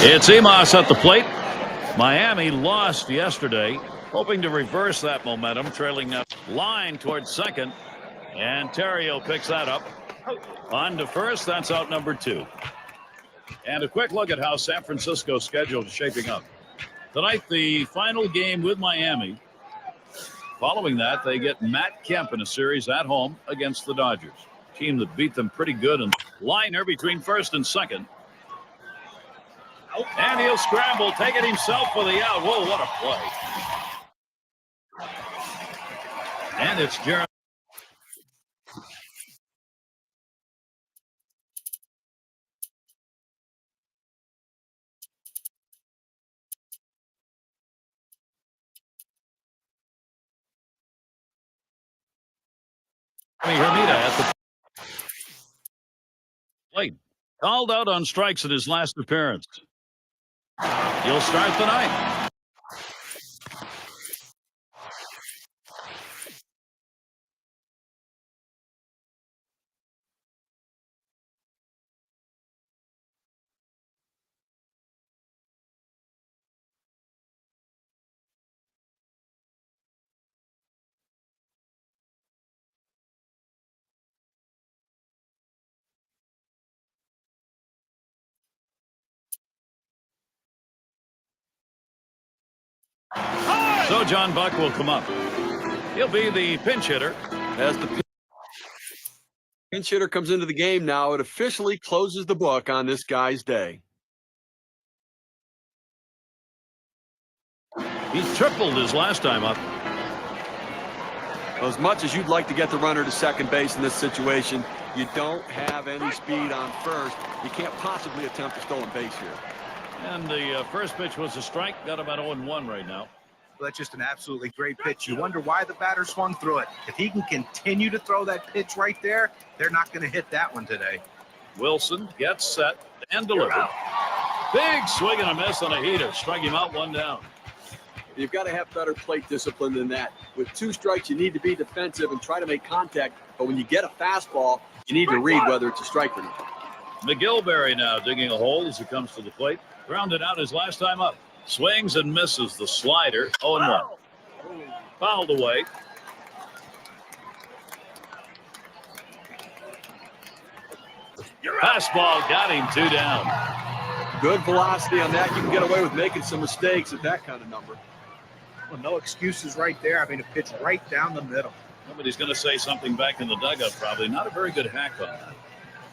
It's Emos at the plate. Miami lost yesterday, hoping to reverse that momentum, trailing a line towards second. And Terrio picks that up. On to first, that's out number 2. And a quick look at how San Francisco's schedule is shaping up. Tonight, the final game with Miami. Following that, they get Matt Kemp in a series at home against the Dodgers. Team that beat them pretty good. And liner between first and second. And he'll scramble, take it himself for the out. Whoa, what a play. And it's Jeremy. Hermida at the plate. Called out on strikes in his last appearance. He'll start the ninth. So John Buck will come up. He'll be the pinch hitter. As the pinch hitter comes into the game now, it officially closes the book on this guy's day. He tripled his last time up. Well, as much as you'd like to get the runner to second base in this situation, you don't have any speed on first. You can't possibly attempt a stolen base here. And the first pitch was a strike. Got him at 0-1 right now. Well, that's just an absolutely great pitch. You wonder why the batter swung through it. If he can continue to throw that pitch right there, they're not going to hit that one today. Wilson gets set and delivered. Big swing and a miss on a heater. Strike him out, 1 down. You've got to have better plate discipline than that. With 2 strikes, you need to be defensive and try to make contact. But when you get a fastball, you need to read whether it's a strike or not. McGilberry now digging a hole as he comes to the plate. Grounded out his last time up. Swings and misses the slider. 0-1. Fouled away. Fastball got him, 2 down. Good velocity on that. You can get away with making some mistakes at that kind of number. Well, no excuses right there. I mean, a pitch right down the middle. Somebody's going to say something back in the dugout probably. Not a very good hack on that.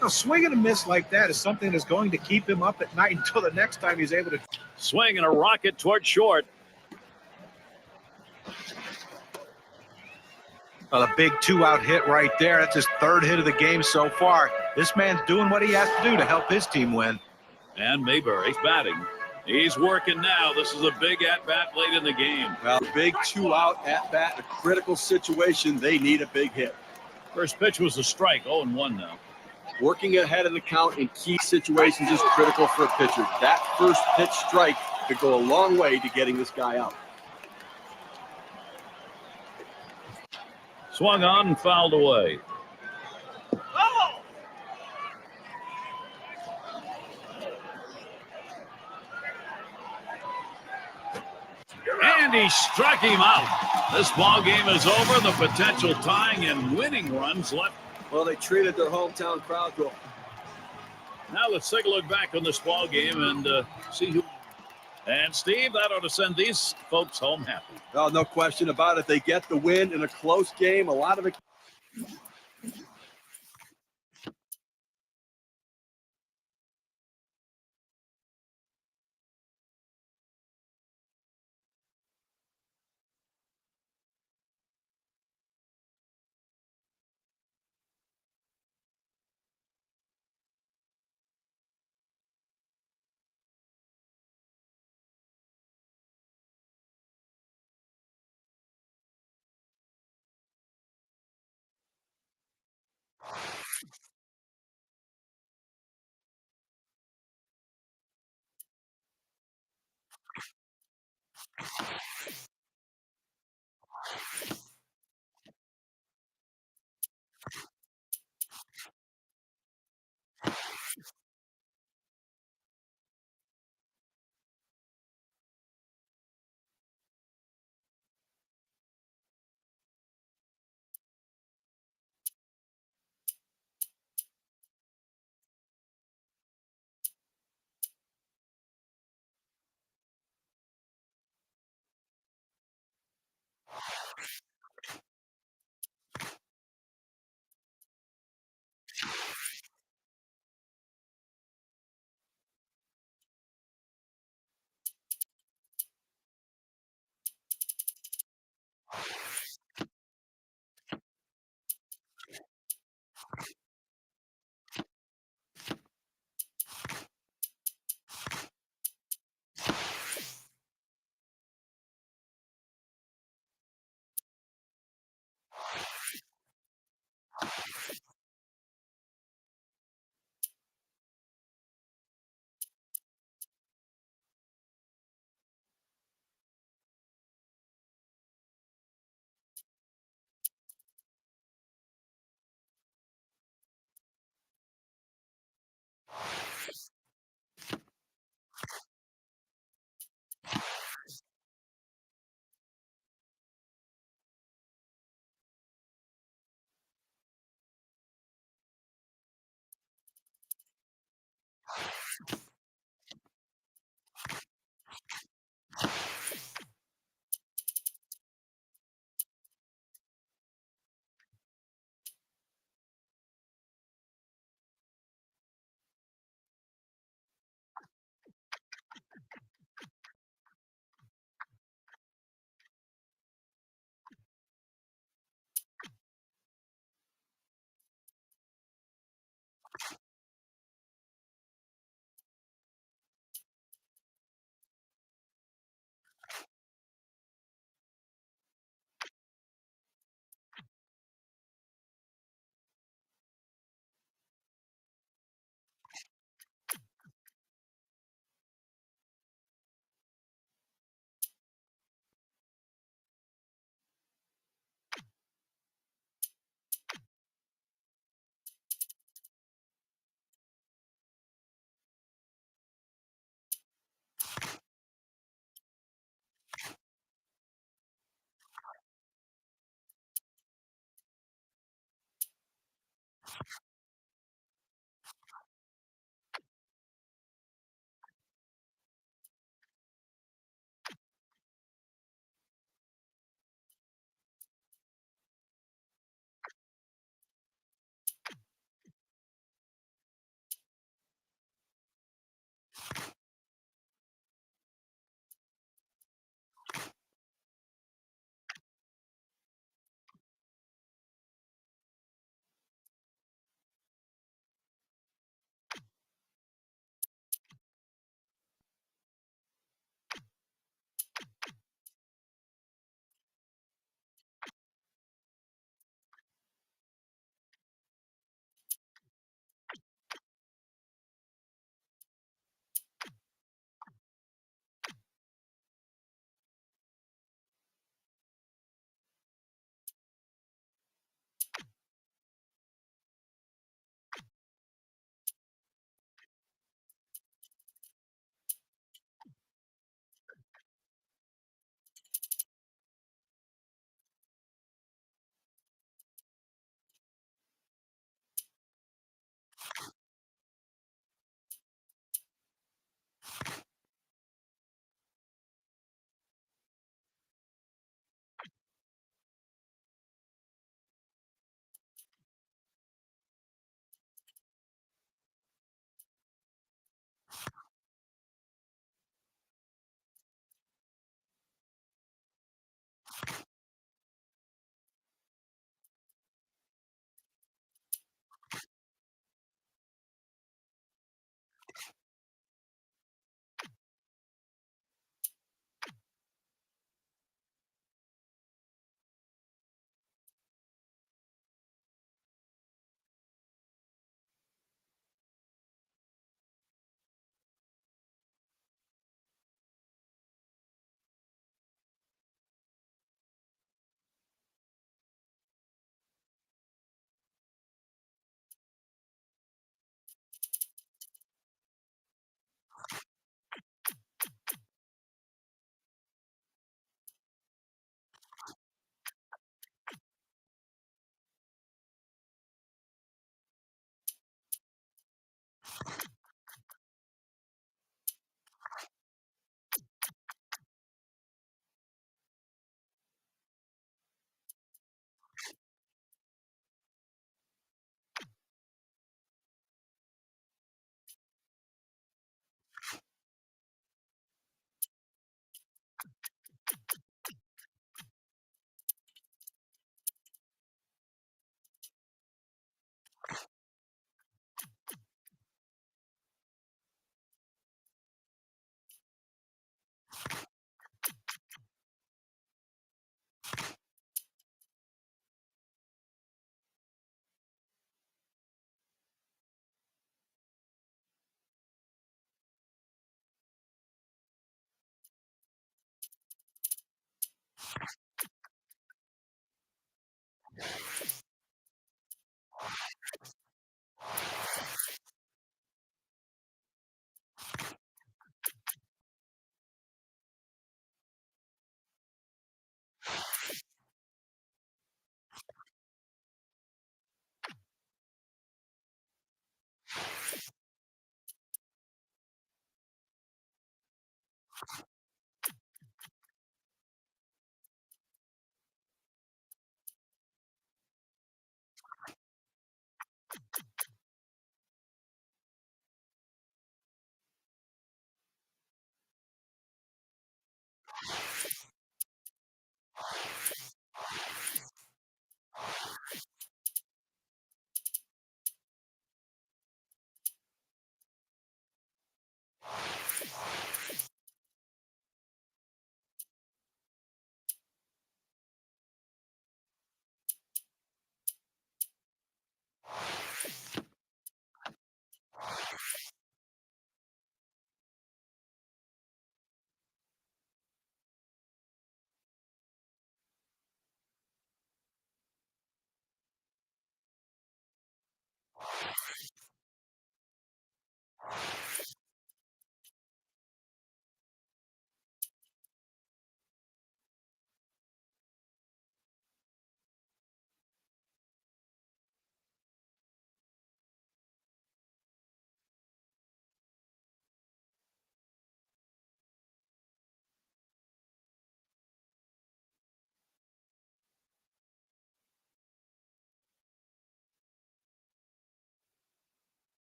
Now, swing and a miss like that is something that's going to keep him up at night until the next time he's able to. Swing and a rocket toward short. Well, a big 2-out hit right there. That's his 3rd hit of the game so far. This man's doing what he has to do to help his team win. And Mayberry batting. He's working now. This is a big at-bat late in the game. Well, big 2-out at-bat, a critical situation. They need a big hit. First pitch was a strike, 0-1 now. Working ahead of the count in key situations is critical for a pitcher. That first pitch strike could go a long way to getting this guy out. Swung on and fouled away. And he struck him out. This ball game is over. The potential tying and winning runs left. Well, they treated their hometown crowd well. Now let's take a look back on this ball game and see who. And Steve, that ought to send these folks home happy. Oh, no question about it. They get the win in a close game. A lot of it.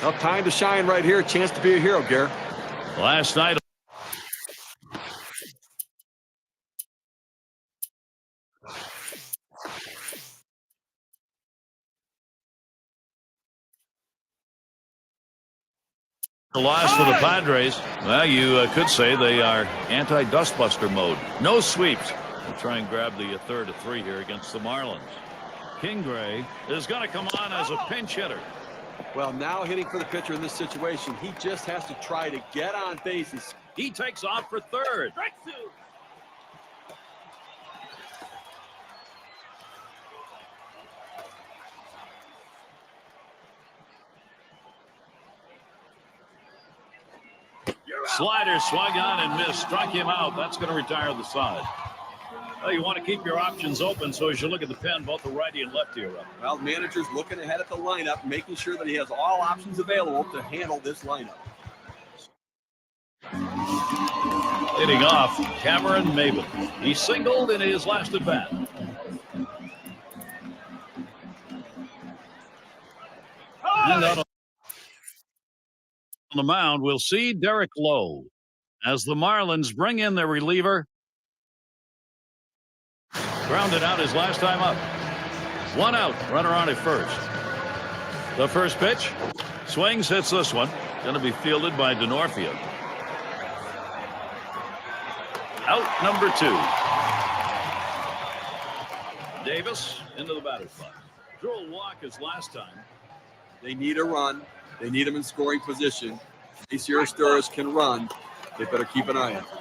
Well, time to shine right here. Chance to be a hero, Garrett. Last night. The loss for the Padres. Well, you could say they are anti-dustbuster mode. No sweeps. They'll try and grab the third of 3 here against the Marlins. Kingery is going to come on as a pinch hitter. Well, now hitting for the pitcher in this situation, he just has to try to get on bases. He takes off for third. Slider swung on and missed. Struck him out. That's going to retire the side. Well, you want to keep your options open, so as you look at the pen, both the righty and lefty are up. Well, the manager's looking ahead at the lineup, making sure that he has all options available to handle this lineup. Hitting off, Cameron Maven. He singled in his last at bat. And out on the mound, we'll see Derek Lowe as the Marlins bring in their reliever. Grounded out his last time up. 1 out, runner on at first. The first pitch, swings, hits this one. Going to be fielded by Denorfia. Out number 2. Davis into the batter's box. Drew a walk as last time. They need a run. They need him in scoring position. These Sturris can run. They better keep an eye on him.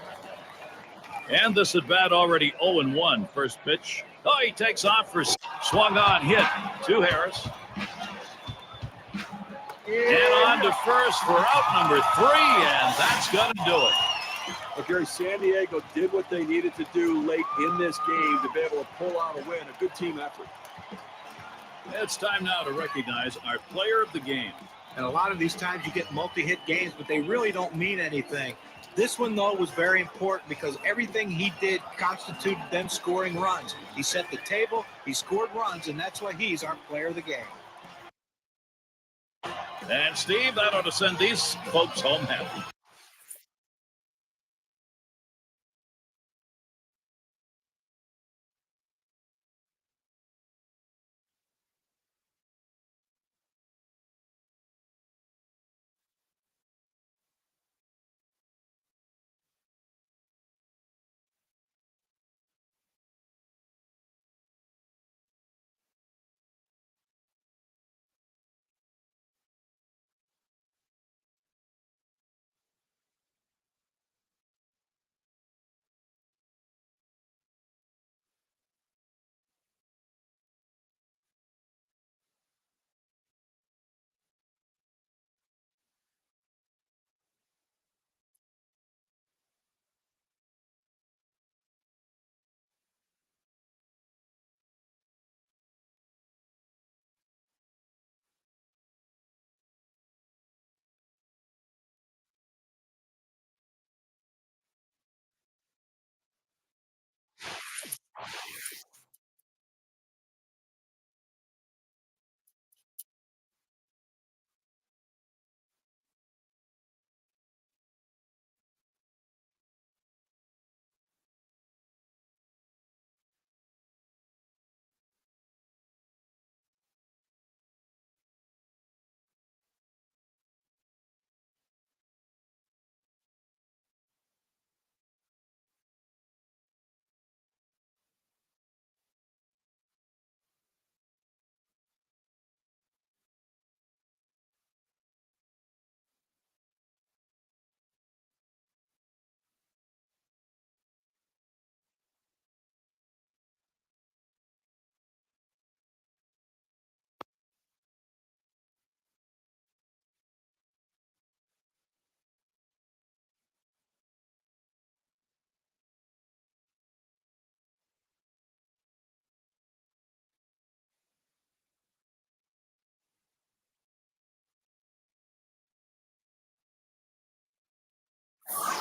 And this at bat already 0-1. First pitch. Oh, he takes off for swung on hit to Harris. And on to first for out number 3, and that's going to do it. Well, Gary, San Diego did what they needed to do late in this game to be able to pull out a win. A good team effort. It's time now to recognize our player of the game. And a lot of these times you get multi-hit games, but they really don't mean anything. This one, though, was very important because everything he did constituted them scoring runs. He set the table, he scored runs, and that's why he's our player of the game. And, Steve, that ought to send these folks home happy.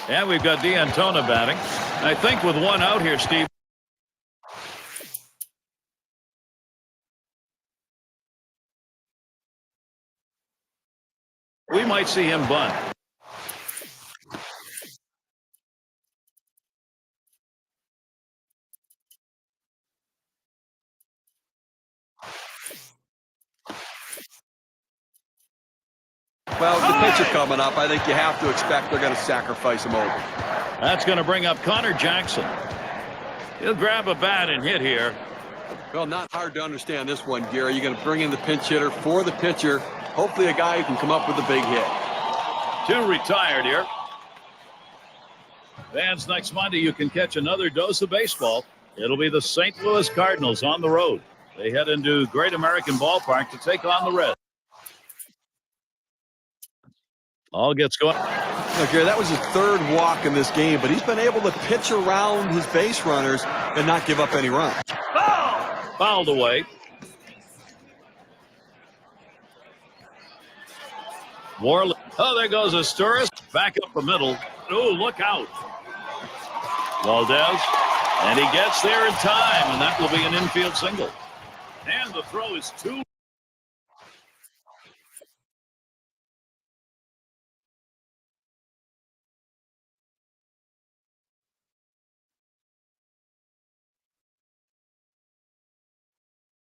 And we've got D'Antona batting. I think with one out here, Steve. We might see him bunt. Well, the pitcher coming up, I think you have to expect they're going to sacrifice him over. That's going to bring up Connor Jackson. He'll grab a bat and hit here. Well, not hard to understand this one, Gary. You're going to bring in the pinch hitter for the pitcher. Hopefully a guy who can come up with a big hit. Two retired here. Fans, next Monday you can catch another dose of baseball. It'll be the St. Louis Cardinals on the road. They head into Great American Ballpark to take on the Reds. All gets going. Look, Gary, that was his third walk in this game, but he's been able to pitch around his base runners and not give up any runs. Fouled away. Warley. Oh, there goes Asturis. Back up the middle. Oh, look out. Valdez. And he gets there in time, and that will be an infield single. And the throw is two.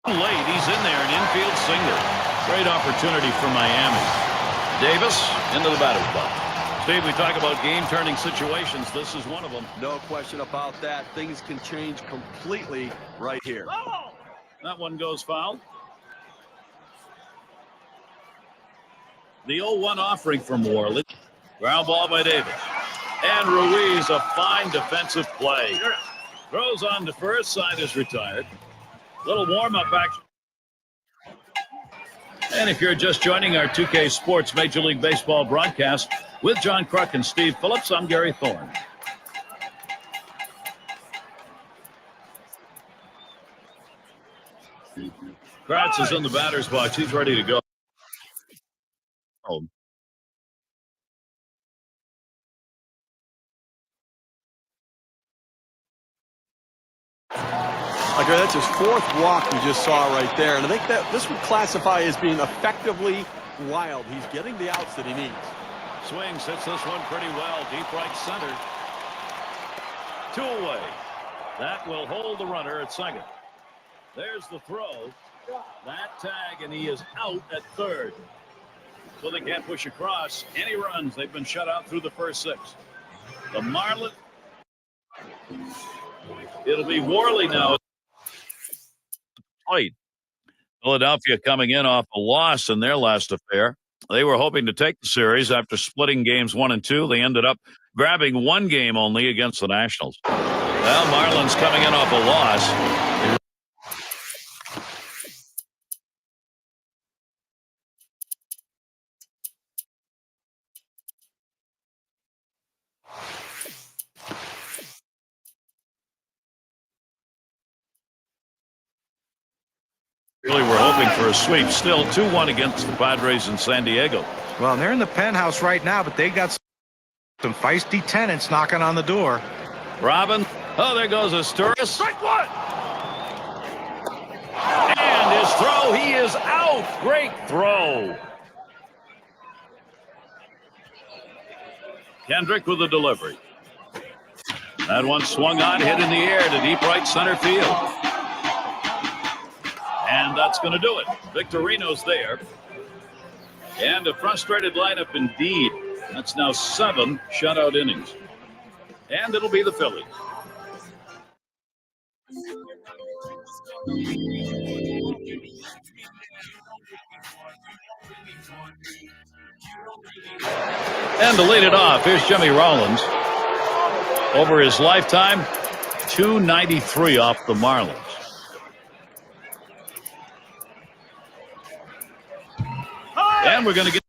Late, he's in there, an infield single. Great opportunity for Miami. Davis into the batter's box. Steve, we talk about game-turning situations. This is one of them. No question about that. Things can change completely right here. Oh! That one goes foul. The 0-1 offering from Warley. Ground ball by Davis. And Ruiz, a fine defensive play. Throws on to first, side is retired. Little warm-up action. And if you're just joining our 2K Sports Major League Baseball broadcast with John Kruk and Steve Phillips, I'm Gary Thorne. Kratz is in the batter's box. He's ready to go. Okay, that's his fourth walk we just saw right there. And I think that this would classify as being effectively wild. He's getting the outs that he needs. Swings, hits this one pretty well. Deep right center. 2 away. That will hold the runner at second. There's the throw. That tag, and he is out at third. So they can't push across any runs. They've been shut out through the first 6. The Marlins. It'll be Worley now. Philadelphia coming in off a loss in their last affair. They were hoping to take the series after splitting games 1 and 2. They ended up grabbing 1 game only against the Nationals. Well, Marlins coming in off a loss. Really, we're hoping for a sweep. Still 2-1 against the Padres in San Diego. Well, they're in the penthouse right now, but they got some feisty tenants knocking on the door. Robin. Oh, there goes Asturis. Strike 1. And his throw. He is out. Great throw. Kendrick with the delivery. That one swung on, hit in the air to deep right center field. And that's going to do it. Victorino's there. And a frustrated lineup indeed. That's now 7 shutout innings. And it'll be the Phillies. And to lead it off, here's Jimmy Rollins. Over his lifetime, 293 off the Marlins. And we're going to get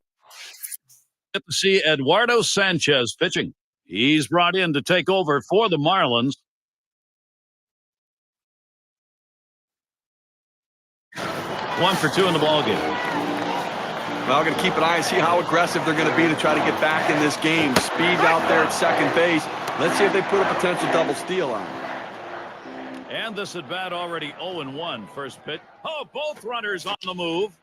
to see Eduardo Sanchez pitching. He's brought in to take over for the Marlins. 1 for 2 in the ballgame. Well, going to keep an eye and see how aggressive they're going to be to try to get back in this game. Speed out there at second base. Let's see if they put a potential double steal on. And this at bat already 0-1. First pitch. Oh, both runners on the move.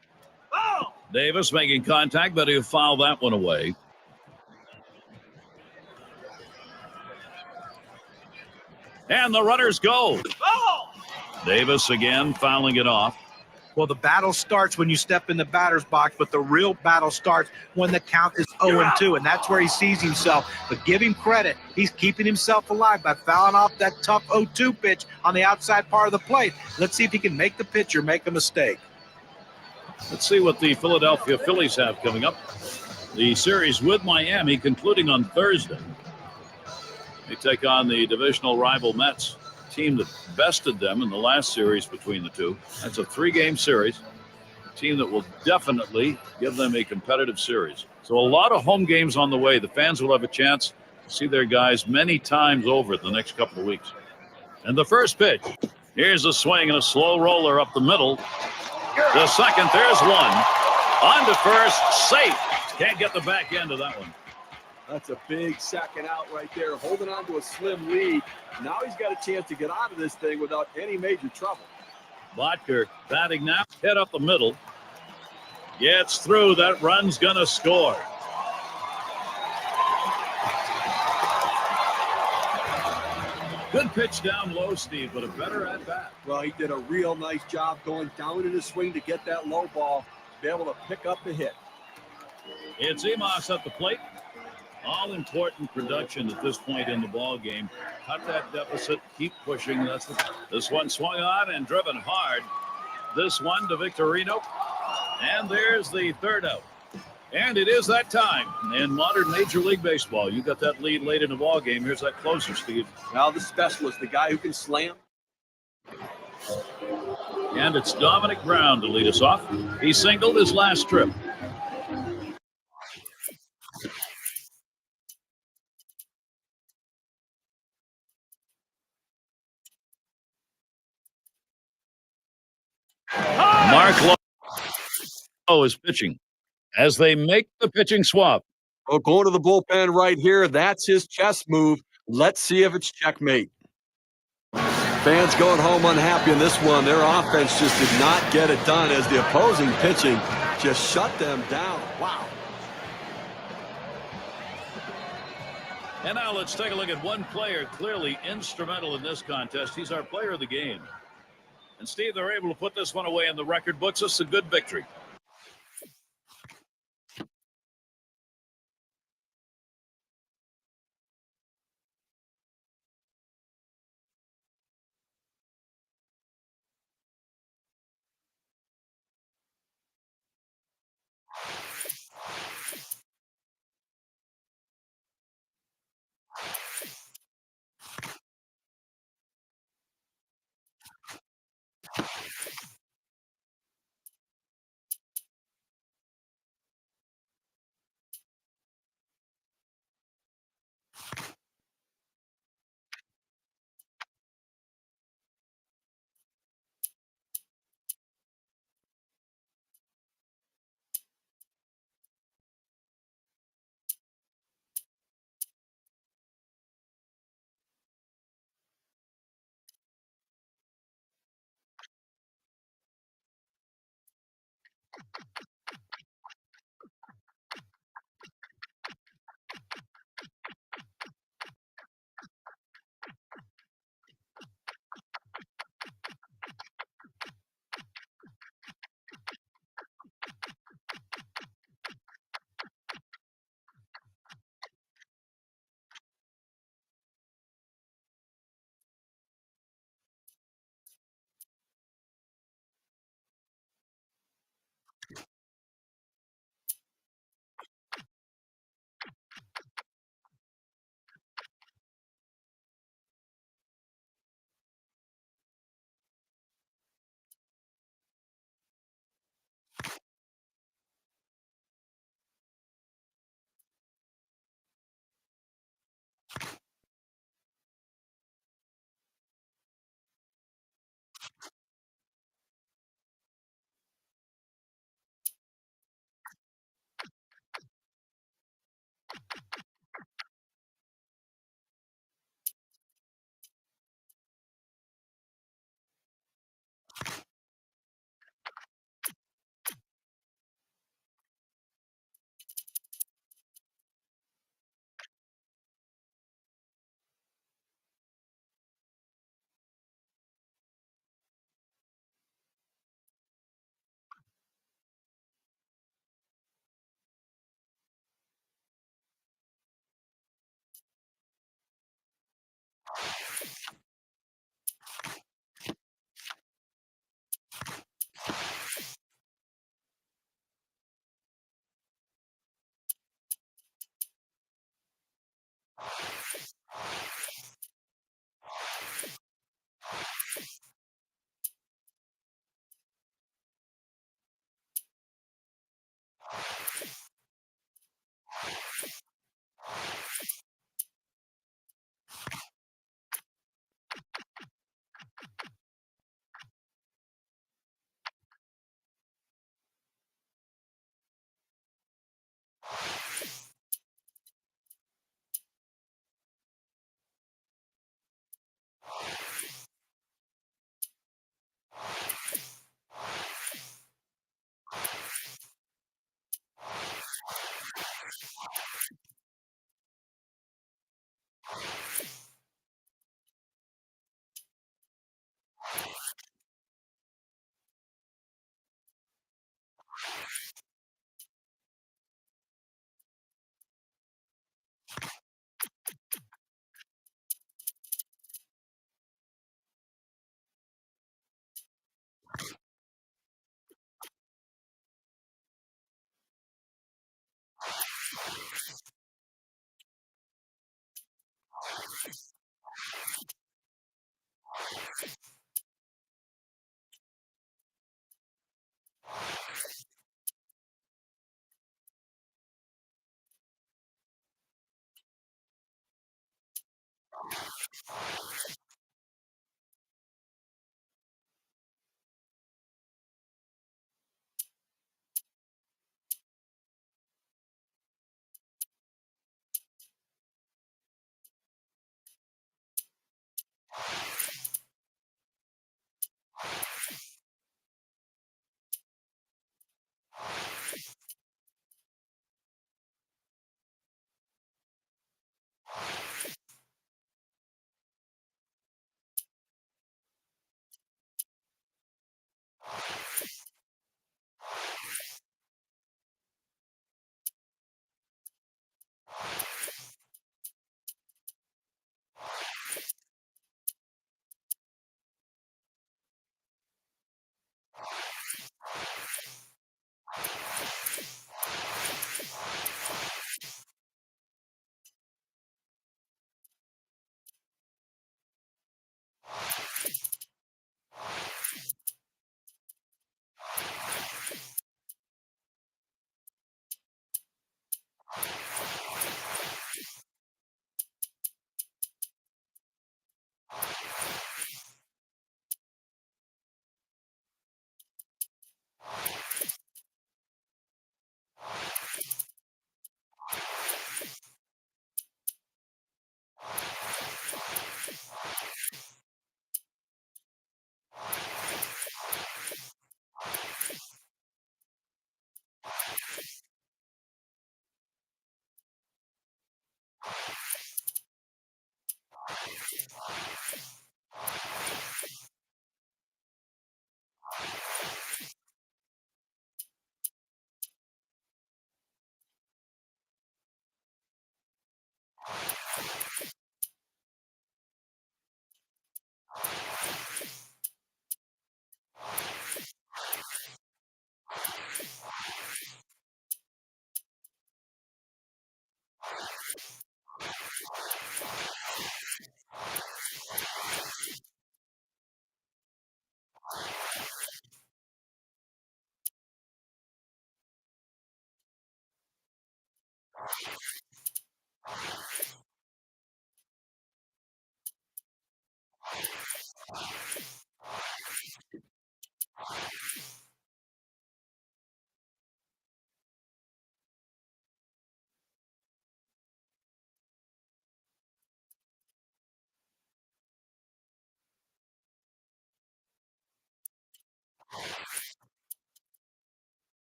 Oh! Davis making contact, but he'll foul that one away. And the runners go. Oh! Davis again fouling it off. Well, the battle starts when you step in the batter's box, but the real battle starts when the count is 0-2, and that's where he sees himself. But give him credit. He's keeping himself alive by fouling off that tough 0-2 pitch on the outside part of the plate. Let's see if he can make the pitcher make a mistake. Let's see what the Philadelphia Phillies have coming up. The series with Miami concluding on Thursday. They take on the divisional rival Mets, team that bested them in the last series between the two. That's a 3-game series. A team that will definitely give them a competitive series. So a lot of home games on the way. The fans will have a chance to see their guys many times over the next couple of weeks. And the first pitch. Here's a swing and a slow roller up the middle. The second, there's one. On to first, safe. Can't get the back end of that one. That's a big second out right there, holding on to a slim lead. Now he's got a chance to get out of this thing without any major trouble. Bottker batting now, hit up the middle. Gets through, that run's gonna score. Good pitch down low, Steve, but a better at bat. Well, he did a real nice job going down in his swing to get that low ball, to be able to pick up the hit. It's Emos at the plate. All important production at this point in the ball game. Cut that deficit, keep pushing. This one swung on and driven hard. This one to Victorino. And there's the third out. And it is that time in modern Major League Baseball. You got that lead late in the ball game. Here's that closer, Steve. Now the specialist, the guy who can slam. And it's Dominic Brown to lead us off. He singled his last trip. Oh, is pitching as they make the pitching swap. Oh, going to the bullpen right here. That's his chess move. Let's see if it's checkmate. Fans going home unhappy in this one. Their offense just did not get it done as the opposing pitching just shut them down. Wow. And now let's take a look at one player clearly instrumental in this contest. He's our player of the game. And Steve, they're able to put this one away in the record books. It's a good victory.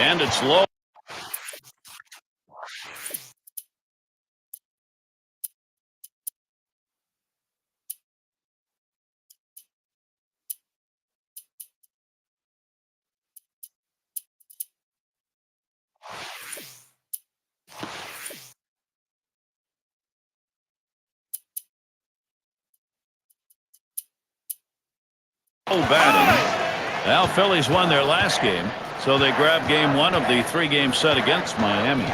And it's low. Batting. Now Phillies won their last game, so they grab game one of the 3-game set against Miami.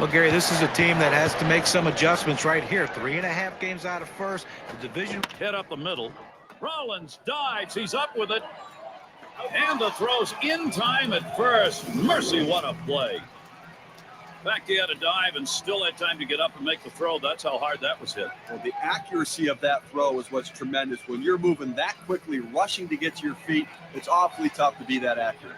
Well, Gary, this is a team that has to make some adjustments right here. 3.5 games out of first. The division hit up the middle. Rollins dives. He's up with it. And the throw's in time at first. Mercy, what a play. In fact, he had a dive and still had time to get up and make the throw. That's how hard that was hit. Well, the accuracy of that throw is what's tremendous. When you're moving that quickly, rushing to get to your feet, it's awfully tough to be that accurate.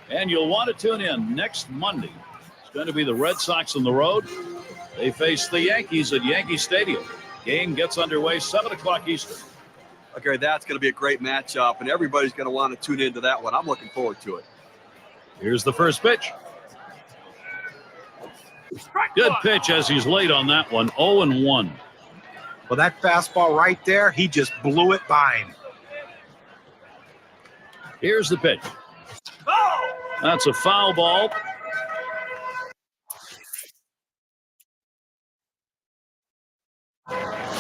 And you'll want to tune in next Monday. It's going to be the Red Sox on the road. They face the Yankees at Yankee Stadium. Game gets underway 7 o'clock Eastern. Okay, that's going to be a great matchup, and everybody's going to want to tune into that one. I'm looking forward to it. Here's the first pitch. Good pitch as he's late on that one. 0-1. Well, that fastball right there, he just blew it by him. Here's the pitch. That's a foul ball.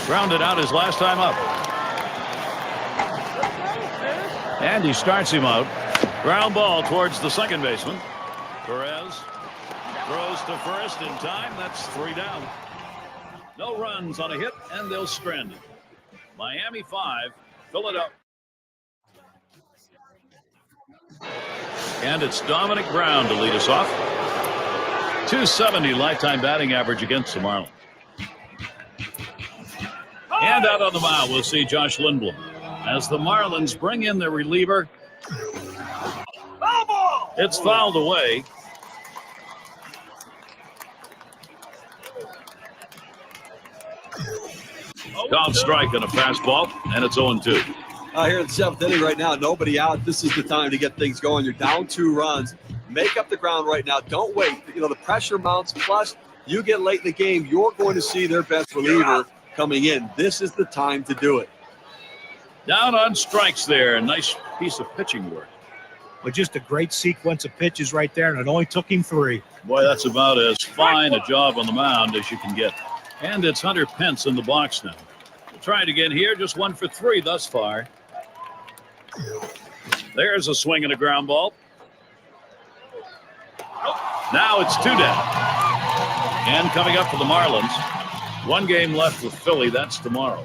Grounded out his last time up. And he starts him out. Ground ball towards the second baseman. Perez throws to first in time. That's 3 down. No runs on a hit, and they'll strand it. Miami 5, Philadelphia. And it's Dominic Brown to lead us off. 270 lifetime batting average against the Marlins. And out on the mound, we'll see Josh Lindblom as the Marlins bring in their reliever. It's fouled away. Called strike on a fastball, and it's 0-2. Here in the 7th inning right now, nobody out. This is the time to get things going. You're down 2 runs. Make up the ground right now. Don't wait. You know, the pressure mounts. Plus, you get late in the game, you're going to see their best reliever coming in. This is the time to do it. Down on strikes there. Nice piece of pitching work. But just a great sequence of pitches right there, and it only took him 3. Boy, that's about as fine a job on the mound as you can get. And it's Hunter Pence in the box now. Trying again here, just 1 for 3 thus far. There's a swing and a ground ball. Now it's 2 down. And coming up for the Marlins, 1 game left with Philly. That's tomorrow.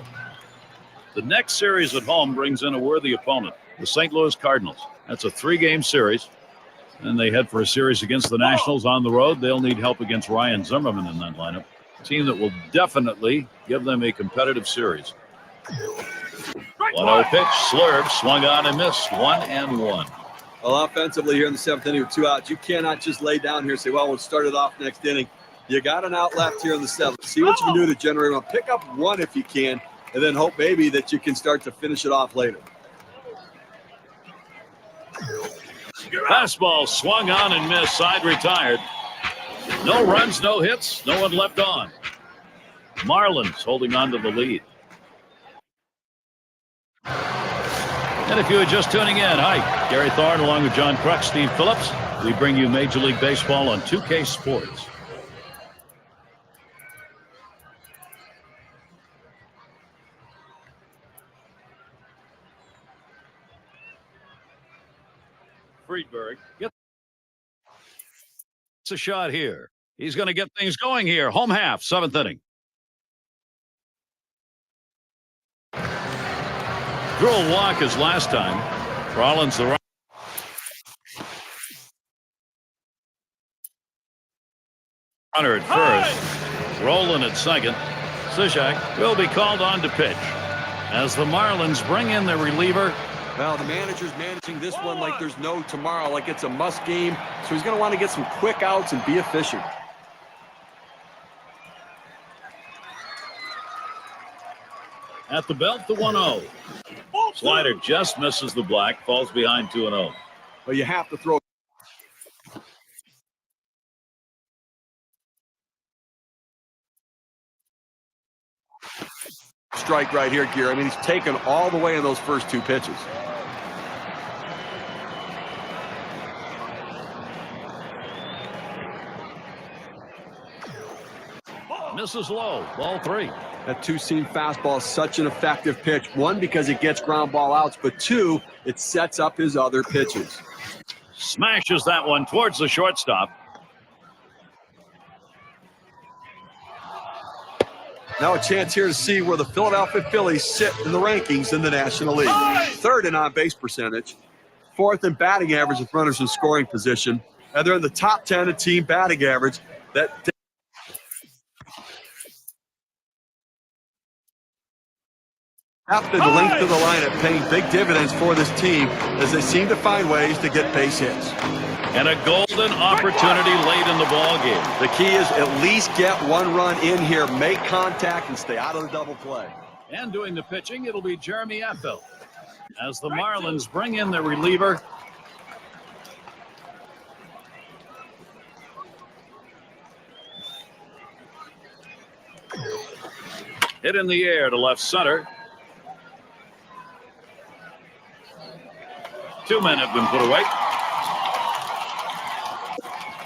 The next series at home brings in a worthy opponent, the St. Louis Cardinals. That's a 3-game series. And they head for a series against the Nationals on the road. They'll need help against Ryan Zimmerman in that lineup. A team that will definitely give them a competitive series. 1-0 pitch, slurve, swung on and missed. 1-1. Well, offensively here in the 7th inning with 2 outs, you cannot just lay down here and say, well, we'll start it off next inning. You got an out left here in the 7th. See what you can do to generate one. Pick up 1 if you can, and then hope maybe that you can start to finish it off later. Fastball swung on and missed. Side retired. No runs, no hits, no one left on. Marlins holding on to the lead. And if you are just tuning in, hi, Gary Thorne along with John Crux, Steve Phillips. We bring you Major League Baseball on 2K Sports. Friedberg gets a shot here. He's going to get things going here. Home half, 7th inning. Drew a walk as last time. Rollins the runner at first. Roland at second. Cishak will be called on to pitch as the Marlins bring in their reliever. Well, the manager's managing this one like there's no tomorrow, like it's a must game. So he's going to want to get some quick outs and be efficient. At the belt, the 1-0. Slider just misses the black, falls behind 2-0. Well, you have to throw. Strike right here, Gear. I mean, he's taken all the way in those first 2 pitches. Misses low, ball 3. That 2-seam fastball is such an effective pitch. 1, because it gets ground ball outs, but 2, it sets up his other pitches. Smashes that one towards the shortstop. Now a chance here to see where the Philadelphia Phillies sit in the rankings in the National League. 3rd in on-base percentage, 4th in batting average with runners in scoring position, and they're in the top 10 in team batting average. That the length of the lineup paying big dividends for this team as they seem to find ways to get base hits. And a golden opportunity late in the ball game. The key is at least get one run in here, make contact, and stay out of the double play. And doing the pitching, it'll be Jeremy Affeldt as the Marlins bring in their reliever. Hit in the air to left center. 2 men have been put away.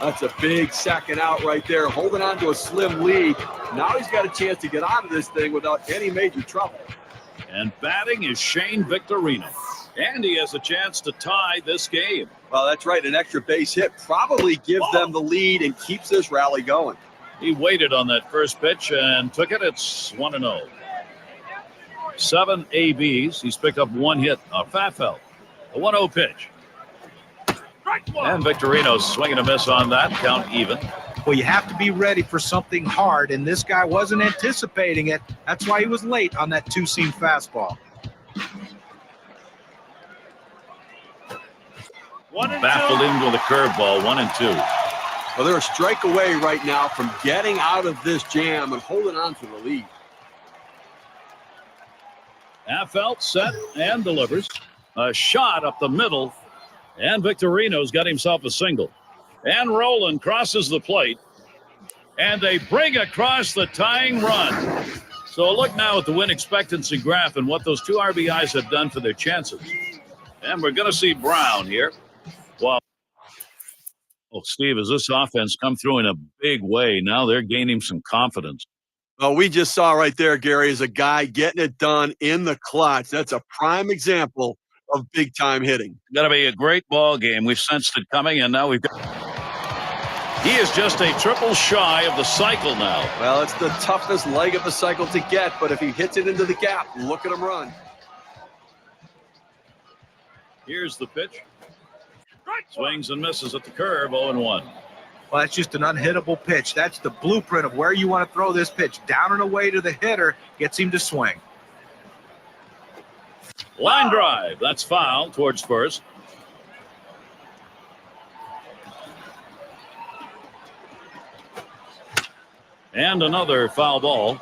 That's a big second out right there, holding on to a slim lead. Now he's got a chance to get out of this thing without any major trouble. And batting is Shane Victorino. And he has a chance to tie this game. Well, that's right. An extra base hit probably gives them the lead and keeps this rally going. He waited on that first pitch and took it. It's 1-0. 7 ABs. He's picked up one hit off Affeldt. A 1-0 pitch. And Victorino's swinging a miss on that. Count even. Well, you have to be ready for something hard, and this guy wasn't anticipating it. That's why he was late on that two-seam fastball. Baffled him with a curveball, 1-2. Well, they're a strike away right now from getting out of this jam and holding on to the lead. Affeldt set and delivers. A shot up the middle, and Victorino's got himself a single. And Roland crosses the plate, and they bring across the tying run. So look now at the win expectancy graph and what those two RBIs have done for their chances. And we're going to see Brown here. Well, Steve, as this offense come through in a big way, now they're gaining some confidence. Well, we just saw right there, Gary, is a guy getting it done in the clutch. That's a prime example of big-time hitting. Got to be a great ball game. We've sensed it coming, and now we've got... He is just a triple shy of the cycle now. Well, it's the toughest leg of the cycle to get, but if he hits it into the gap, look at him run. Here's the pitch. Swings and misses at the curve, 0-1. Well, that's just an unhittable pitch. That's the blueprint of where you want to throw this pitch. Down and away to the hitter, gets him to swing. Line drive. That's foul towards first. And another foul ball.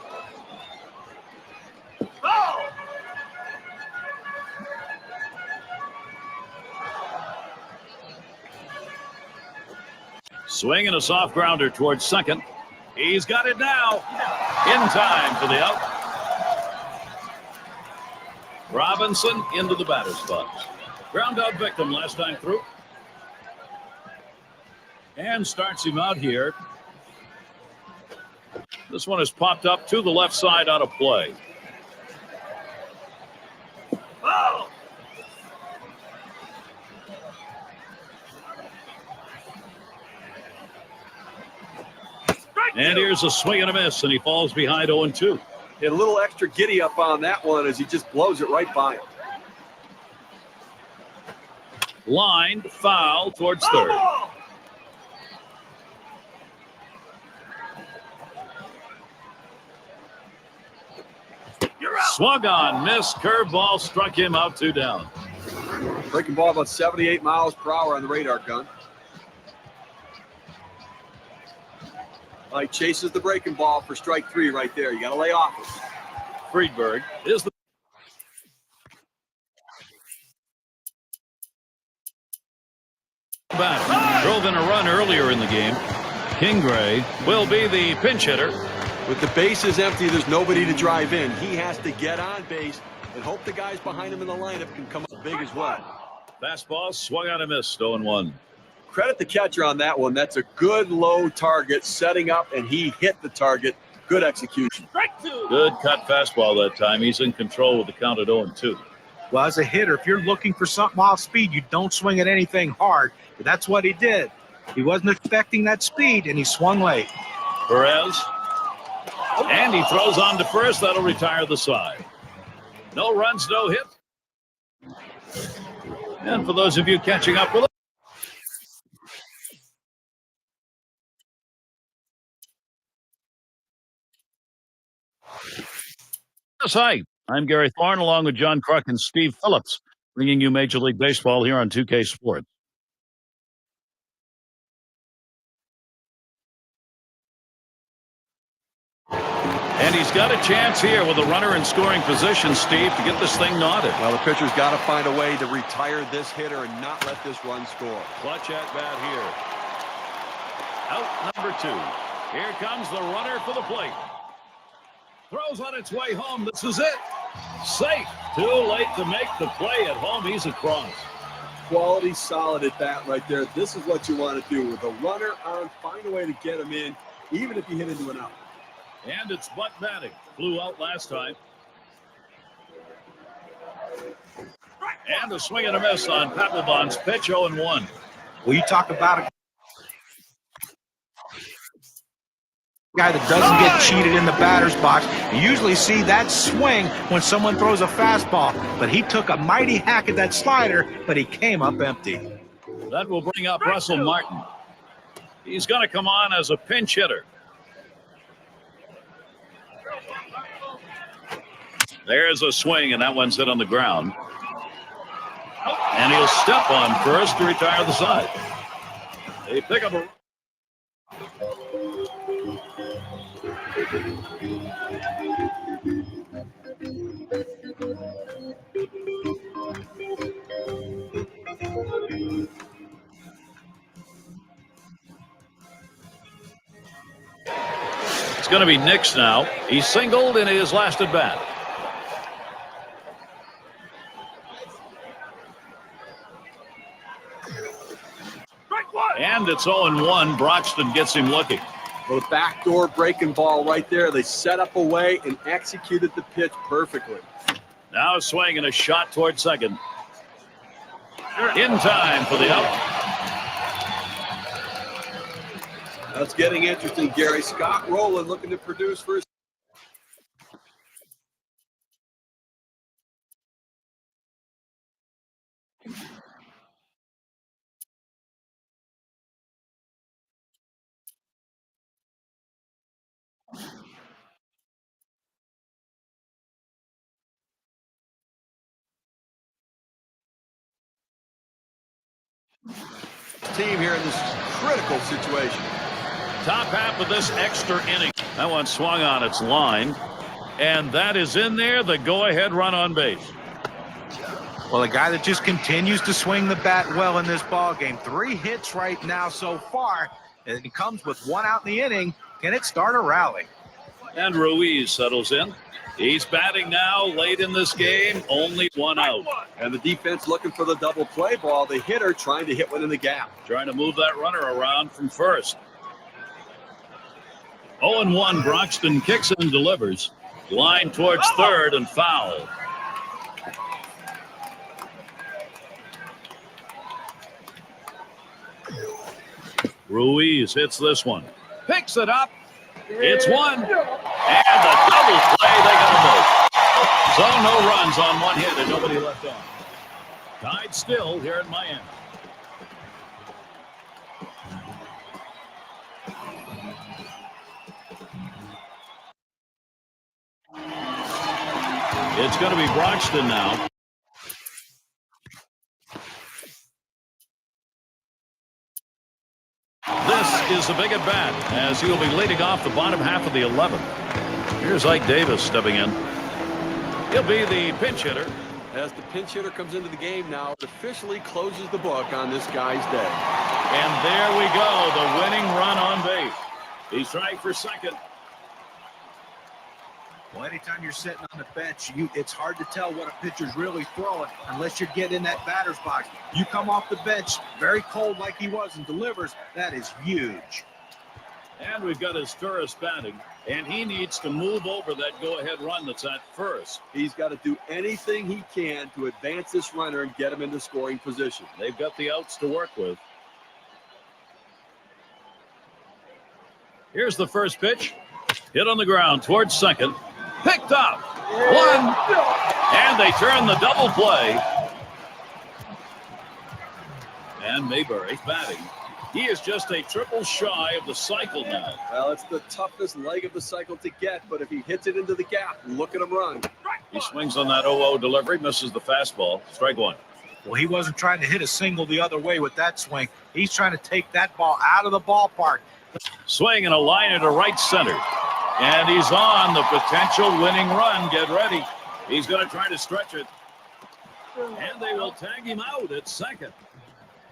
Swing and a soft grounder towards second. He's got it now. In time for the out. Robinson into the batter's box. Ground out victim last time through. And starts him out here. This one is popped up to the left side out of play. Oh! And here's a swing and a miss, and he falls behind 0-2. Get a little extra giddy up on that one as he just blows it right by him. Lined foul towards third. Swung on, missed, curveball struck him out, 2 down. Breaking ball about 78 miles per hour on the radar gun. He chases the breaking ball for strike 3 right there. You got to lay off it. Friedberg is the batter. Drove in a run earlier in the game. Kingrey will be the pinch hitter. With the bases empty, there's nobody to drive in. He has to get on base and hope the guys behind him in the lineup can come up big as well. Fastball swung on and missed, 0-1. Credit the catcher on that one. That's a good low target setting up, and he hit the target. Good execution. Good cut fastball that time. He's in control with the count at 0-2. Well, as a hitter, if you're looking for something off speed, you don't swing at anything hard. But that's what he did. He wasn't expecting that speed, and he swung late. Perez. And he throws on to first. That'll retire the side. No runs, no hit. And for those of you catching up with us, Yes, hi. I'm Gary Thorne, along with John Kruk and Steve Phillips, bringing you Major League Baseball here on 2K Sports. And he's got a chance here with a runner in scoring position, Steve, to get this thing knotted. Well, the pitcher's got to find a way to retire this hitter and not let this run score. Clutch at bat here. Out number 2. Here comes the runner for the plate. Throws on its way home. This is it. Safe. Too late to make the play at home. He's across. Quality, solid at bat right there. This is what you want to do. With a runner on, find a way to get him in, even if you hit into an out. And it's butt batting. Flew out last time. And a swing and a miss on Papelbon's pitch, 0-1. Well, you talk about a guy that doesn't get cheated in the batter's box. You usually see that swing when someone throws a fastball, but he took a mighty hack at that slider, but he came up empty. That will bring up Russell Martin. He's going to come on as a pinch hitter. There's a swing, and that one's hit on the ground. And he'll step on first to retire the side. They pick up a... It's going to be Nix now. He singled in his last at bat. And it's 0-1. Broxton gets him looking. Well, the backdoor breaking ball right there. They set up a way and executed the pitch perfectly. Now a swing and a shot toward second. In time for the out. That's getting interesting, Gary. Scott Rowland looking to produce for his team here in this critical situation. Top half of this extra inning. That one swung on its line. And that is in there, the go-ahead run on base. Well, a guy that just continues to swing the bat well in this ball game. 3 hits right now so far, and it comes with 1 out in the inning. Can it start a rally? And Ruiz settles in. He's batting now late in this game, only 1 out. And the defense looking for the double play ball. The hitter trying to hit one in the gap. Trying to move that runner around from first. 0-1, Broxton kicks and delivers. Line towards third and foul. Ruiz hits this one. Picks it up. It's 1. And the double play, they got them both. So no runs on 1 hit and nobody left on. Tied still here in Miami. It's going to be Broxton now. This is a big at bat as he will be leading off the bottom half of the 11th. Here's Ike Davis stepping in. He'll be the pinch hitter. As the pinch hitter comes into the game now, it officially closes the book on this guy's day. And there we go, the winning run on base. He's trying for second. Well, anytime you're sitting on the bench, it's hard to tell what a pitcher's really throwing unless you get in that batter's box. You come off the bench very cold like he was and delivers, that is huge. And we've got his tourist batting, and he needs to move over that go-ahead run that's at first. He's got to do anything he can to advance this runner and get him into scoring position. They've got the outs to work with. Here's the first pitch. Hit on the ground towards second. Picked up. 1. And they turn the double play. And Mayberry's batting. He is just a triple shy of the cycle now. Well, it's the toughest leg of the cycle to get, but if he hits it into the gap, look at him run. He swings on that 0-0 delivery, misses the fastball. Strike one. Well, he wasn't trying to hit a single the other way with that swing. He's trying to take that ball out of the ballpark. Swing and a liner to right center. And he's on the potential winning run. Get ready. He's going to try to stretch it. And they will tag him out at second.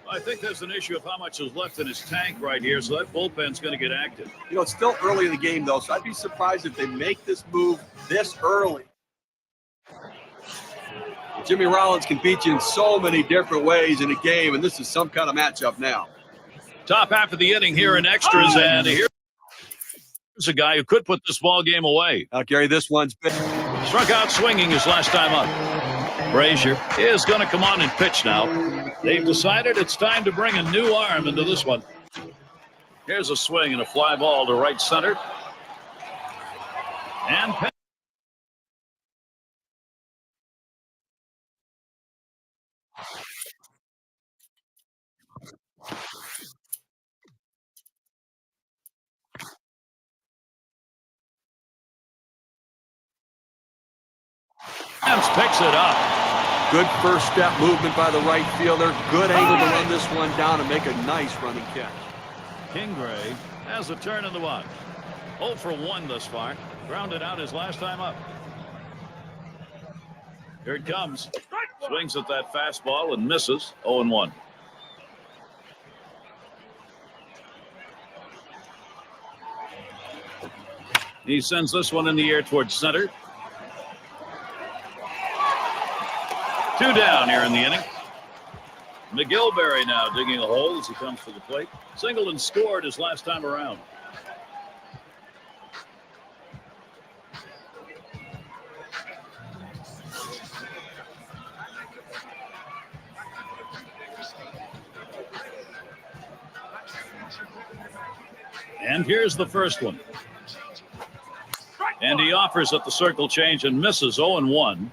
I think there's an issue of how much is left in his tank right here, so that bullpen's going to get active. You know, it's still early in the game, though, so I'd be surprised if they make this move this early. Jimmy Rollins can beat you in so many different ways in a game, and this is some kind of matchup now. Top half of the inning here in extras, and here's a guy who could put this ball game away. Gary, this one's been struck out swinging his last time up. Frazier is going to come on and pitch now. They've decided it's time to bring a new arm into this one. Here's a swing and a fly ball to right center. And Pence picks it up. Good first step movement by the right fielder. Good angle to run this one down and make a nice running catch. Kingery has a turn in the one. 0 for 1 thus far. Grounded out his last time up. Here it comes. Swings at that fastball and misses. 0-1. He sends this one in the air towards center. 2 down here in the inning. McGilberry now digging a hole as he comes to the plate. Singled and scored his last time around. And here's the first one. And he offers at the circle change and misses. 0-1.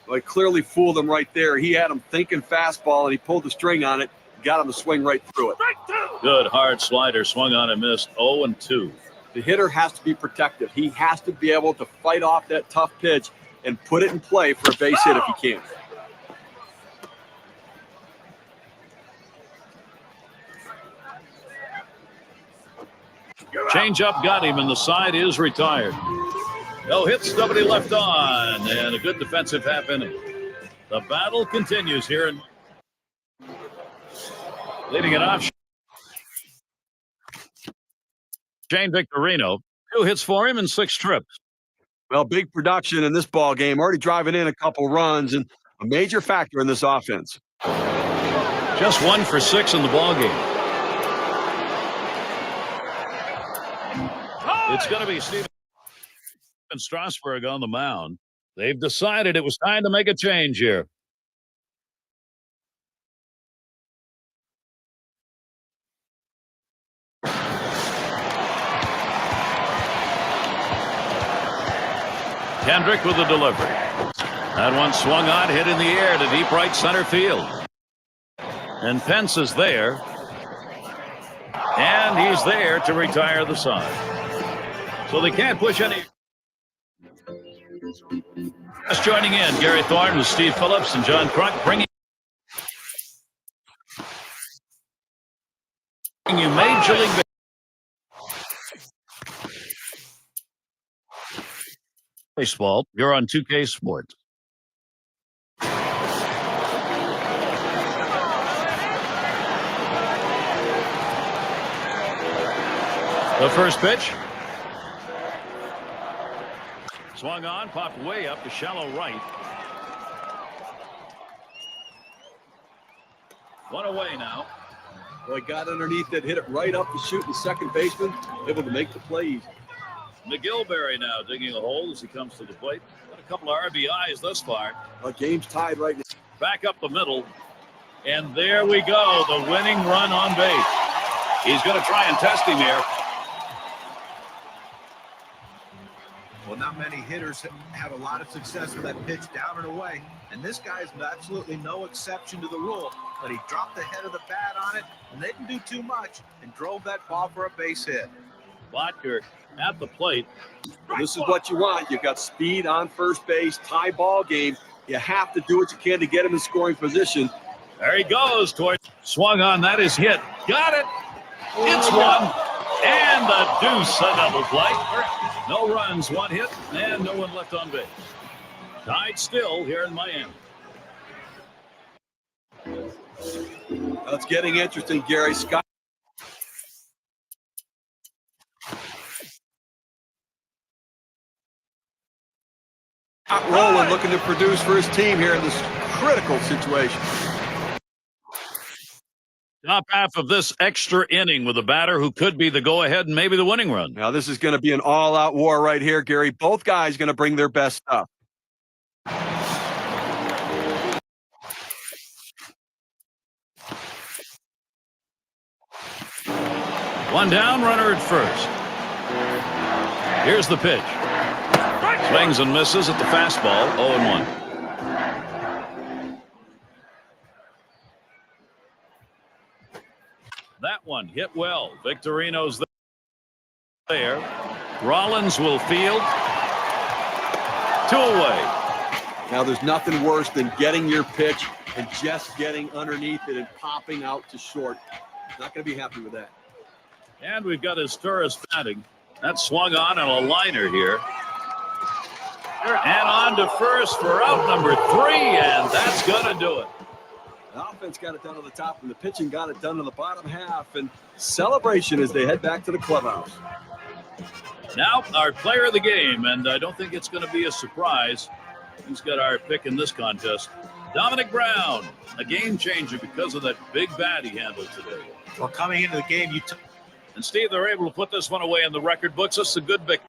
Well, he clearly fooled him right there. He had him thinking fastball, and he pulled the string on it, got him to swing right through it. Good hard slider, swung on and missed. 0-2. The hitter has to be protective. He has to be able to fight off that tough pitch and put it in play for a base hit if he can. Change up got him, and the side is retired. No hits, nobody left on, and a good defensive half inning. The battle continues here, and leading it off, Shane Victorino. 2 hits for him and 6 trips. Well, big production in this ball game, already driving in a couple runs, and a major factor in this offense. Just 1 for 6 in the ball game. It's going to be Steven Strasburg on the mound. They've decided it was time to make a change here. Kendrick with the delivery. That one swung on, hit in the air to deep right center field. And Pence is there. And he's there to retire the side. So they can't push any. Just joining in, Gary Thorne with Steve Phillips and John Crunk bringing you Major League Baseball. You're on 2K Sports. The first pitch. Swung on, popped way up to shallow right. 1 away now. Well, he got underneath it, hit it right up the chute, the second baseman, able to make the play easy. McGilberry now digging a hole as he comes to the plate. Got a couple of RBIs thus far. Game's tied right now. Back up the middle. And there we go, the winning run on base. He's going to try and test him here. Well, not many hitters have a lot of success with that pitch down and away. And this guy's absolutely no exception to the rule. But he dropped the head of the bat on it, and they didn't do too much, and drove that ball for a base hit. Bodker at the plate. This is what you want. You've got speed on first base, tie ball game. You have to do what you can to get him in scoring position. There he goes. Swung on. That is hit. Got it. It's one. And the deuce, a double play. No runs, one hit, and no one left on base. Tied still here in Miami. It's getting interesting, Gary. Scott rolling, looking to produce for his team here in this critical situation. Top half of this extra inning with a batter who could be the go-ahead and maybe the winning run. Now this is going to be an all-out war right here, Gary. Both guys going to bring their best stuff. One down, runner at first. Here's the pitch. Swings and misses at the fastball, 0-1. That one hit well. Victorino's there. Rollins will field. 2 away. Now there's nothing worse than getting your pitch and just getting underneath it and popping out to short. Not going to be happy with that. And we've got Asturis batting. That swung on a liner here. And on to first for out number 3, and that's going to do it. The offense got it done on the top, and the pitching got it done on the bottom half. And celebration as they head back to the clubhouse. Now our player of the game, and I don't think it's going to be a surprise. He's got our pick in this contest. Dominic Brown, a game changer because of that big bat he handled today. Well, coming into the game, and Steve, they're able to put this one away in the record books. This is a good victory.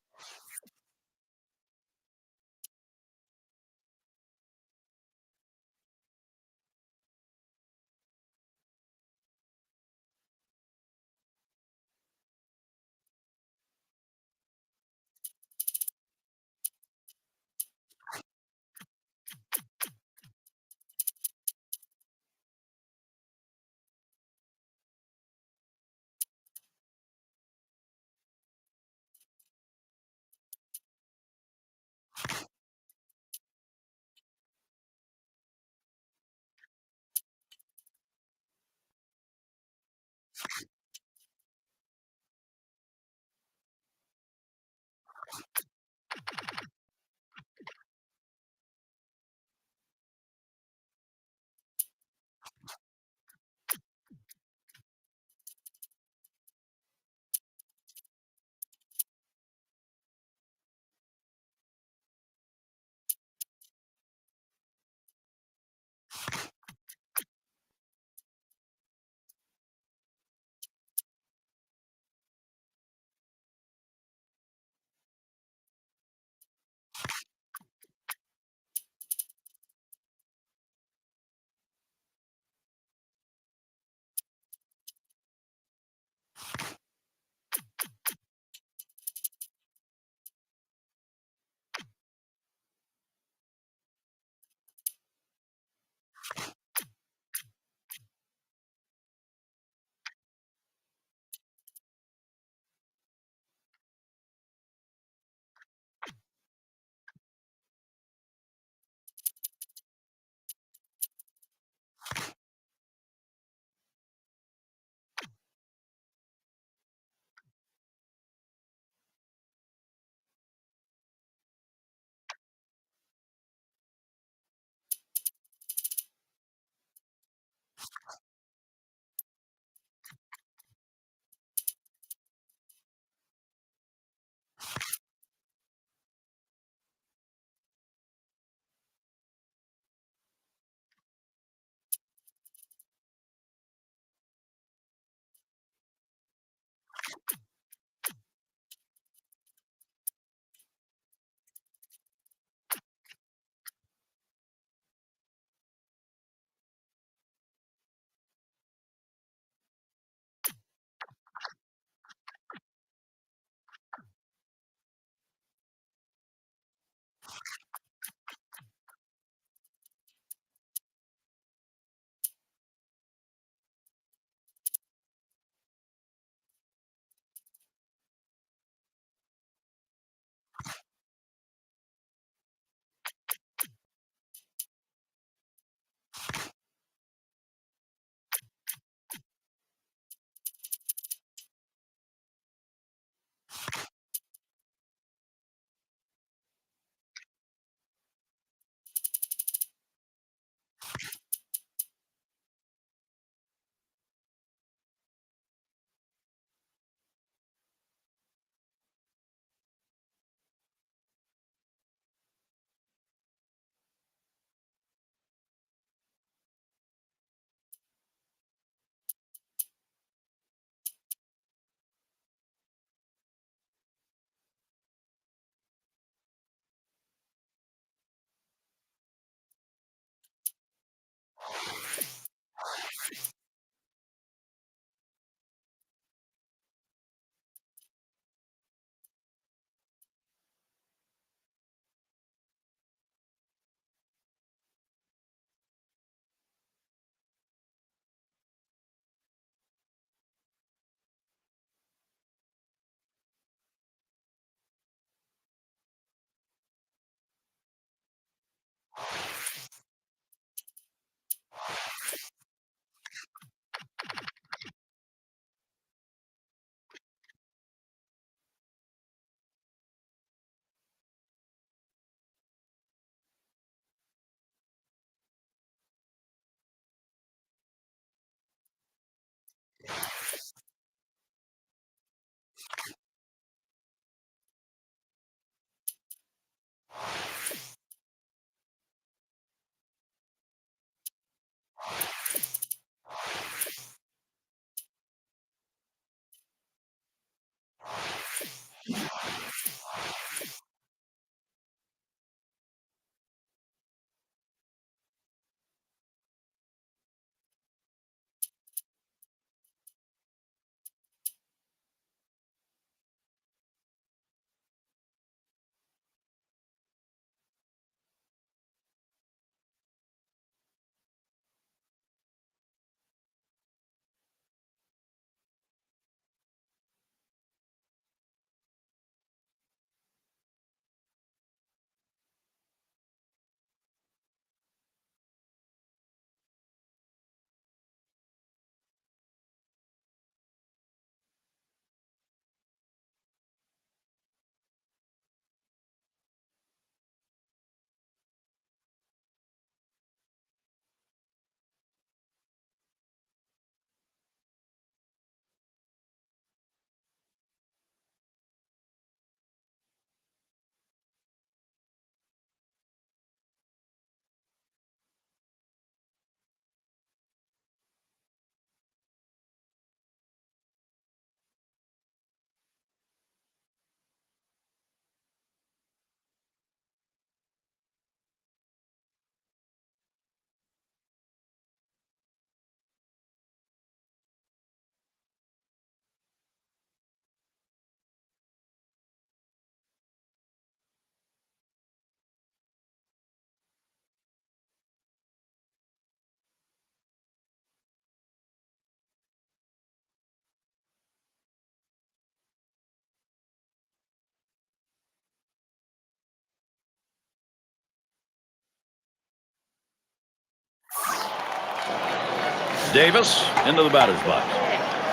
Davis into the batter's box.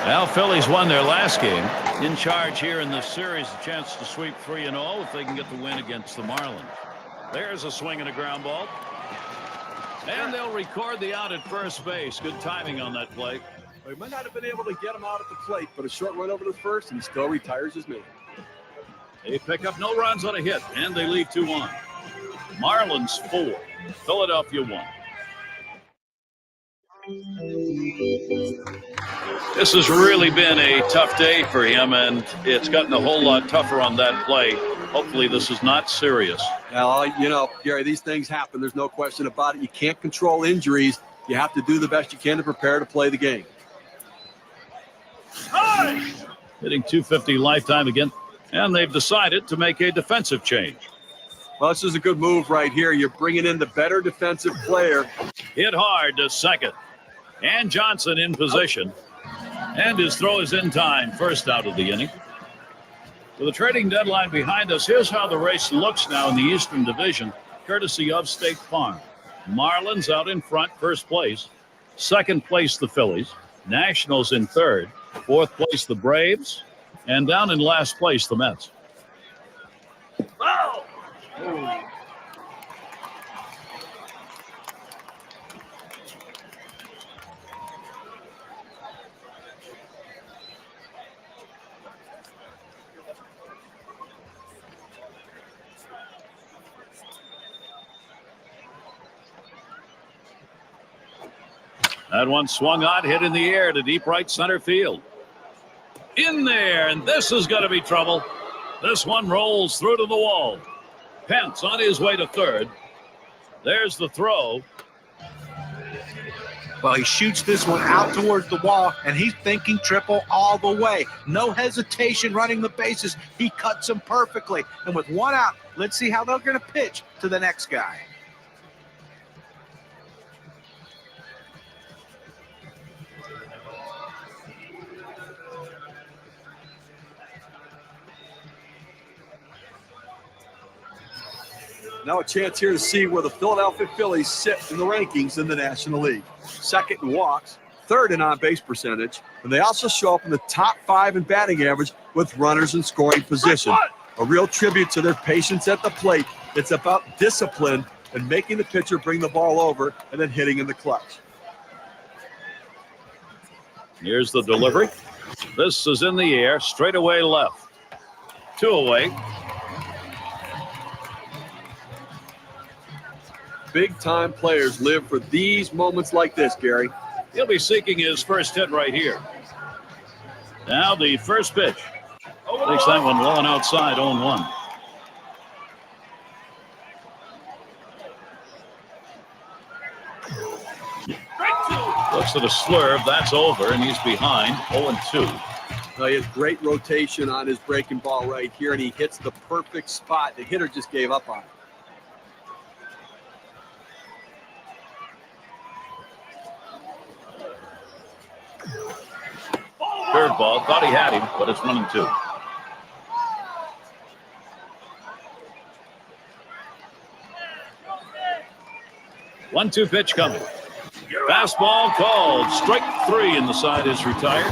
Now Phillies won their last game. In charge here in this series, a chance to sweep 3-0 if they can get the win against the Marlins. There's a swing and a ground ball. And they'll record the out at first base. Good timing on that play. Well, he might not have been able to get him out at the plate, but a short run over to first, and he still retires his man. They pick up no runs on a hit, and they leave 2 on. Marlins 4, Philadelphia 1. This has really been a tough day for him, and it's gotten a whole lot tougher on that play. Hopefully this is not serious. Now, you know, Gary, these things happen. There's no question about it. You can't control injuries. You have to do the best you can to prepare to play the game. Hitting .250 lifetime again, and they've decided to make a defensive change. Well, this is a good move right here. You're bringing in the better defensive player. Hit hard to second. And Johnson in position. And his throw is in time. First out of the inning. With the trading deadline behind us, here's how the race looks now in the Eastern Division, courtesy of State Farm. Marlins out in front, first place. Second place, the Phillies. Nationals in third. Fourth place, the Braves. And down in last place, the Mets. Oh! That one swung on, hit in the air to deep right center field. In there, and this is going to be trouble. This one rolls through to the wall. Pence on his way to third. There's the throw. Well, he shoots this one out towards the wall, and he's thinking triple all the way. No hesitation running the bases. He cuts them perfectly. And with one out, let's see how they're going to pitch to the next guy. Now a chance here to see where the Philadelphia Phillies sit in the rankings in the National League. Second in walks, third in on-base percentage, and they also show up in the top 5 in batting average with runners in scoring position. A real tribute to their patience at the plate. It's about discipline and making the pitcher bring the ball over and then hitting in the clutch. Here's the delivery. This is in the air, straight away left. 2 away. Big-time players live for these moments like this, Gary. He'll be seeking his first hit right here. Now the first pitch. Takes that one low and outside, 0-1. Looks at a slurve. That's over, and he's behind, 0-2. He has great rotation on his breaking ball right here, and he hits the perfect spot. The hitter just gave up on it. Curveball, thought he had him, but it's 1-2. One-two pitch coming. Fastball called. Strike 3, and the side is retired.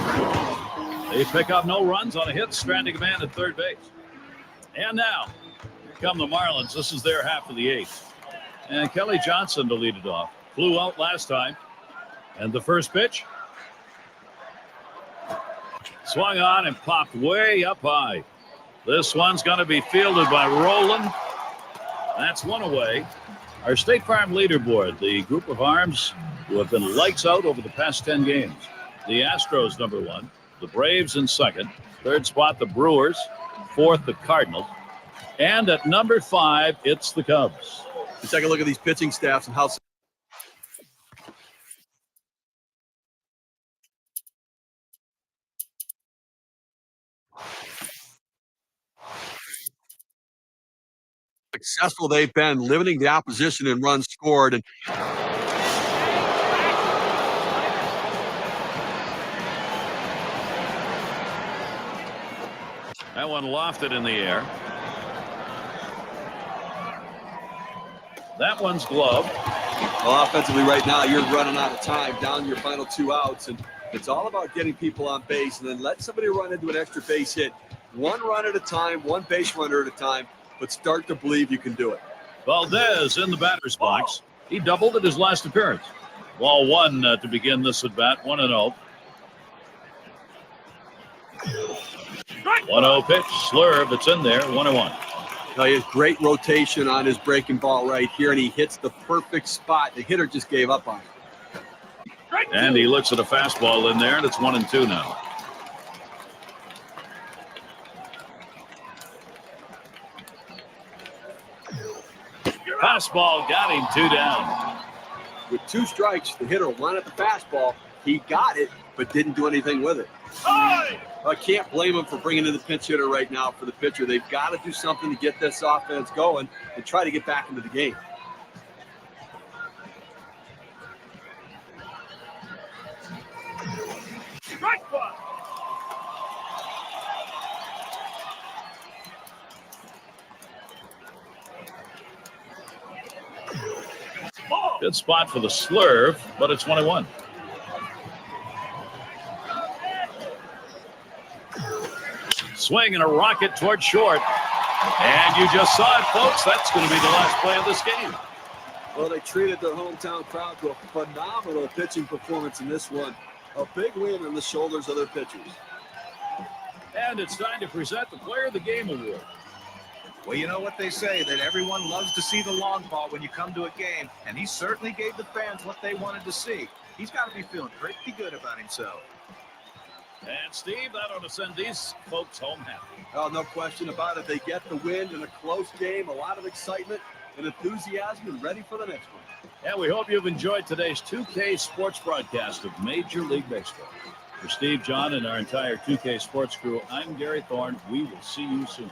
They pick up no runs on a hit, stranding a man at third base. And now, here come the Marlins. This is their half of the 8th. And Kelly Johnson to lead it off. Flew out last time. And the first pitch. Swung on and popped way up high. This one's going to be fielded by Rowland. That's 1 away. Our State Farm leaderboard, the group of arms who have been lights out over the past 10 games. The Astros, number 1. The Braves in second. Third spot, the Brewers. Fourth, the Cardinals. And at number 5, it's the Cubs. Let's take a look at these pitching staffs and how successful they've been, limiting the opposition in runs scored. And that one lofted in the air. That one's gloved. Well, offensively right now, you're running out of time, down your final 2 outs, and it's all about getting people on base and then let somebody run into an extra base hit. One run at a time, one base runner at a time, but start to believe you can do it. Valdez in the batter's box. He doubled at his last appearance. Ball 1 to begin this at bat, 1-0. 1-0 pitch, slurve, it's in there, 1-1. He has great rotation on his breaking ball right here, and he hits the perfect spot. The hitter just gave up on it. And he looks at a fastball in there, and it's 1-2 now. Fastball got him 2 down. With 2 strikes, the hitter wanted the fastball. He got it, but didn't do anything with it. I can't blame him for bringing in the pinch hitter right now for the pitcher. They've got to do something to get this offense going and try to get back into the game. Good spot for the slurve, but it's 1-1. Swing and a rocket toward short. And you just saw it, folks. That's going to be the last play of this game. Well, they treated their hometown crowd to a phenomenal pitching performance in this one. A big win on the shoulders of their pitchers. And it's time to present the Player of the Game award. Well, you know what they say, that everyone loves to see the long ball when you come to a game, and he certainly gave the fans what they wanted to see. He's got to be feeling pretty good about himself. And, Steve, that ought to send these folks home happy. Oh, no question about it. They get the win in a close game, a lot of excitement and enthusiasm, and ready for the next one. And we hope you've enjoyed today's 2K Sports broadcast of Major League Baseball. For Steve, John, and our entire 2K Sports crew, I'm Gary Thorne. We will see you soon.